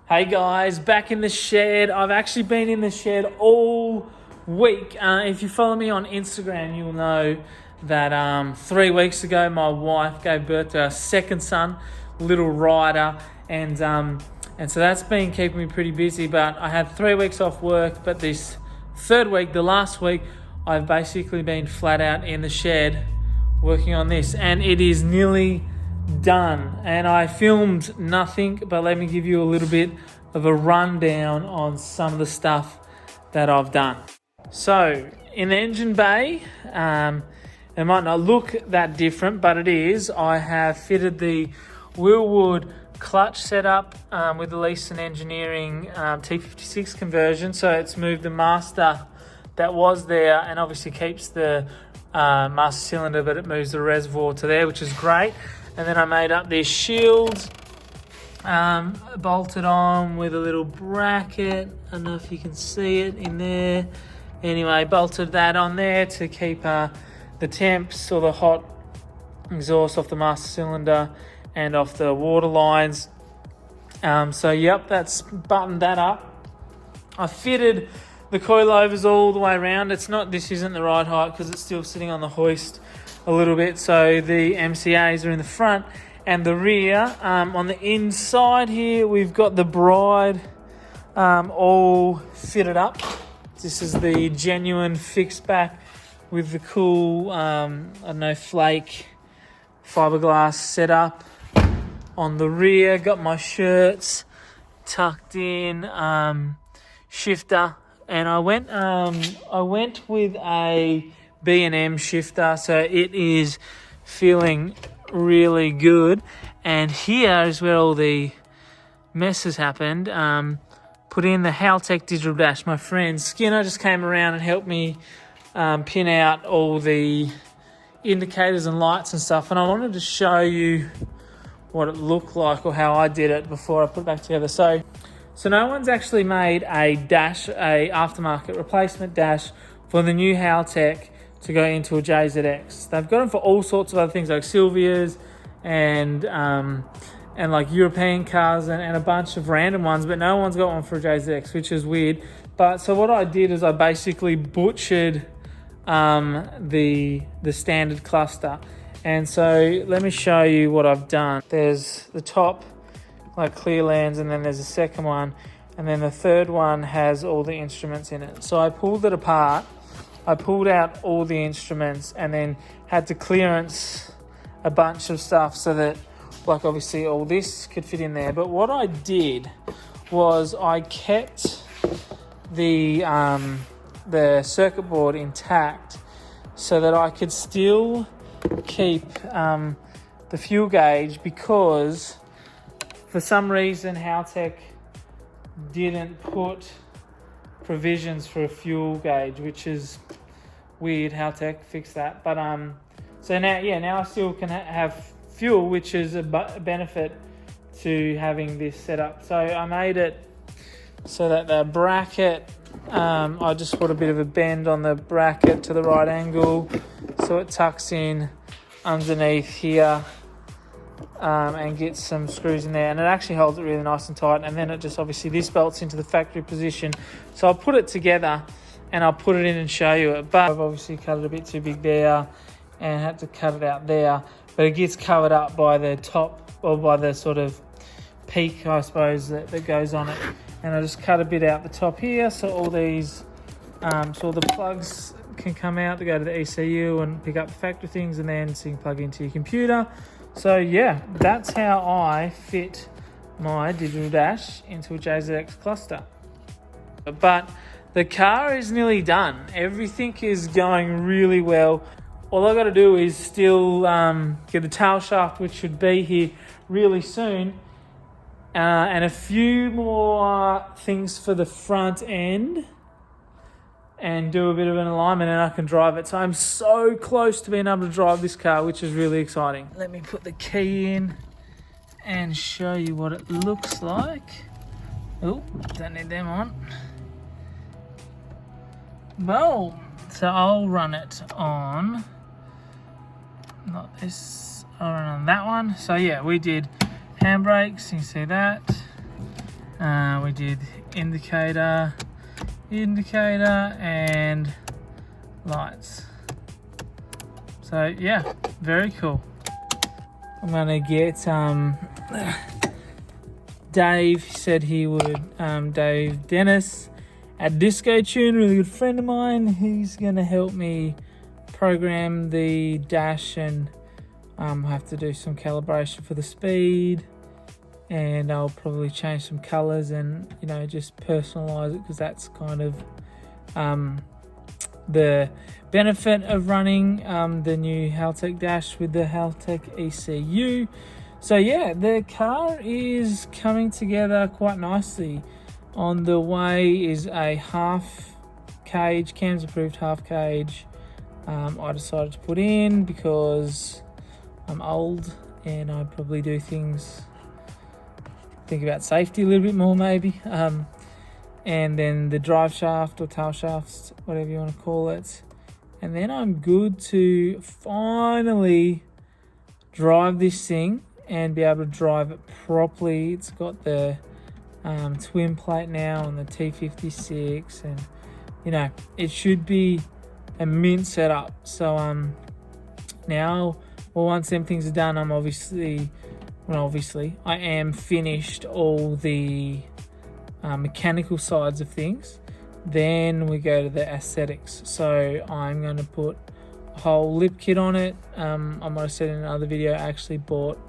Hey guys, back in the shed. I've actually been in the shed all week. If you follow me on Instagram, you'll know that 3 weeks ago my wife gave birth to our second son, little Ryder, and so that's been keeping me pretty busy. But I had 3 weeks off work, but this third week, the last week, I've basically been flat out in the shed working on this, and it is nearly done. And I filmed nothing, but let me give you a little bit of a rundown on some of the stuff that I've done. So in the engine bay, it might not look that different, but it is. I have fitted the Willwood clutch setup with the Leeson Engineering T56 conversion, so it's moved the master that was there and obviously keeps the master cylinder, but it moves the reservoir to there, which is great. And then I made up this shield, bolted on with a little bracket. I don't know if you can see it in there. Anyway, bolted that on there to keep the temps or the hot exhaust off the master cylinder and off the water lines. So yep, that's buttoned that up. I fitted the coilovers all the way around. This isn't the right height because it's still sitting on the hoist a little bit, so the MCAs are in the front and the rear. On the inside here, we've got the bride all fitted up. This is the genuine fixed back with the cool, flake fiberglass setup. On the rear, got my shirts tucked in, shifter, and I went with a B&M shifter, so it is feeling really good. And here is where all the messes happened. Put in the haltech digital dash. My friend Skinner just came around and helped me pin out all the indicators and lights and stuff, and I wanted to show you what it looked like or how I did it before I put it back together. So no one's actually made a aftermarket replacement dash for the new haltech to go into a JZX. They've got them for all sorts of other things like Silvias and like European cars and a bunch of random ones, but no one's got one for a JZX, which is weird. But so what I did is I basically butchered the standard cluster. And so let me show you what I've done. There's the top, like clear lens, and then there's a second one, and then the third one has all the instruments in it. So I pulled it apart. I pulled out all the instruments and then had to clearance a bunch of stuff so that, like, obviously all this could fit in there. But what I did was I kept the circuit board intact so that I could still keep the fuel gauge, because for some reason haltech didn't put provisions for a fuel gauge, which is weird. Haltech fixed that, but so now I still can have fuel, which is a benefit to having this set up. So I made it so that the bracket, I just put a bit of a bend on the bracket to the right angle so it tucks in underneath here, and gets some screws in there, and it actually holds it really nice and tight. And then it just, obviously this bolts into the factory position. So I'll put it together and I'll put it in and show you it. But I've obviously cut it a bit too big there and had to cut it out there, but it gets covered up by the top, or by the sort of peak, I suppose, that goes on it. And I just cut a bit out the top here, so all these, so all the plugs can come out to go to the ECU and pick up the factory things, and then so you can plug into your computer. So yeah, that's how I fit my digital dash into a JZX cluster. But the car is nearly done. Everything is going really well. All I got to do is still get the tail shaft, which should be here really soon, and a few more things for the front end, and do a bit of an alignment, and I can drive it. So I'm so close to being able to drive this car, which is really exciting. Let me put the key in and show you what it looks like. Oh, don't need them on. Well, so I'll run it on, not this, I'll run on that one. So yeah, we did handbrakes, you can see that. We did indicator, and lights. So yeah, very cool. I'm gonna get Dave said he would, Dave Dennis at Disco Tune, really good friend of mine. He's gonna help me program the dash, and have to do some calibration for the speed, and I'll probably change some colors and, you know, just personalize it, because that's kind of the benefit of running the new haltech dash with the haltech ECU. So yeah, the car is coming together quite nicely. On the way is a half cage, Cam's approved half cage. I decided to put in because I'm old and I probably do things, think about safety a little bit more maybe. And then the drive shaft or tail shafts, whatever you want to call it. And then I'm good to finally drive this thing and be able to drive it properly. It's got the twin plate now on the T56, and you know, it should be a mint setup. So now, well, once them things are done, I'm obviously I am finished all the mechanical sides of things. Then we go to the aesthetics. So I'm going to put a whole lip kit on it. I might have said in another video, I actually bought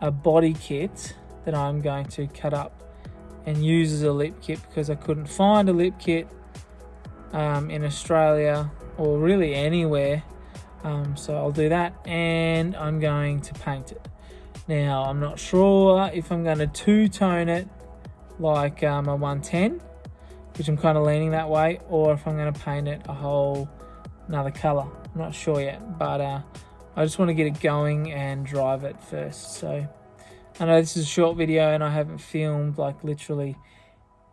a body kit that I'm going to cut up and use as a lip kit, because I couldn't find a lip kit in Australia or really anywhere. So I'll do that, and I'm going to paint it. Now, I'm not sure if I'm going to two-tone it like a 110, which I'm kind of leaning that way, or if I'm going to paint it a whole another color. I'm not sure yet, but I just want to get it going and drive it first. So I know this is a short video and I haven't filmed like literally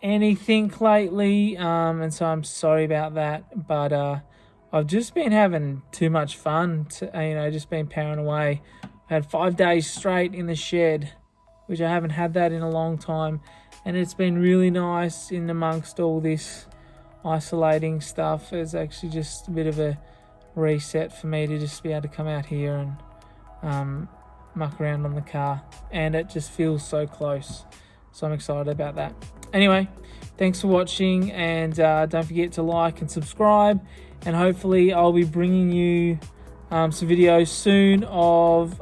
anything lately, and so I'm sorry about that, but I've just been having too much fun to, you know, just been powering away. I had 5 days straight in the shed, which I haven't had that in a long time, and it's been really nice in amongst all this isolating stuff. It's actually just a bit of a reset for me to just be able to come out here and muck around on the car, and it just feels so close, so I'm excited about that. Anyway, thanks for watching, and don't forget to like and subscribe, and hopefully I'll be bringing you some videos soon of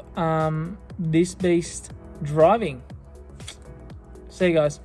this beast driving. See you guys.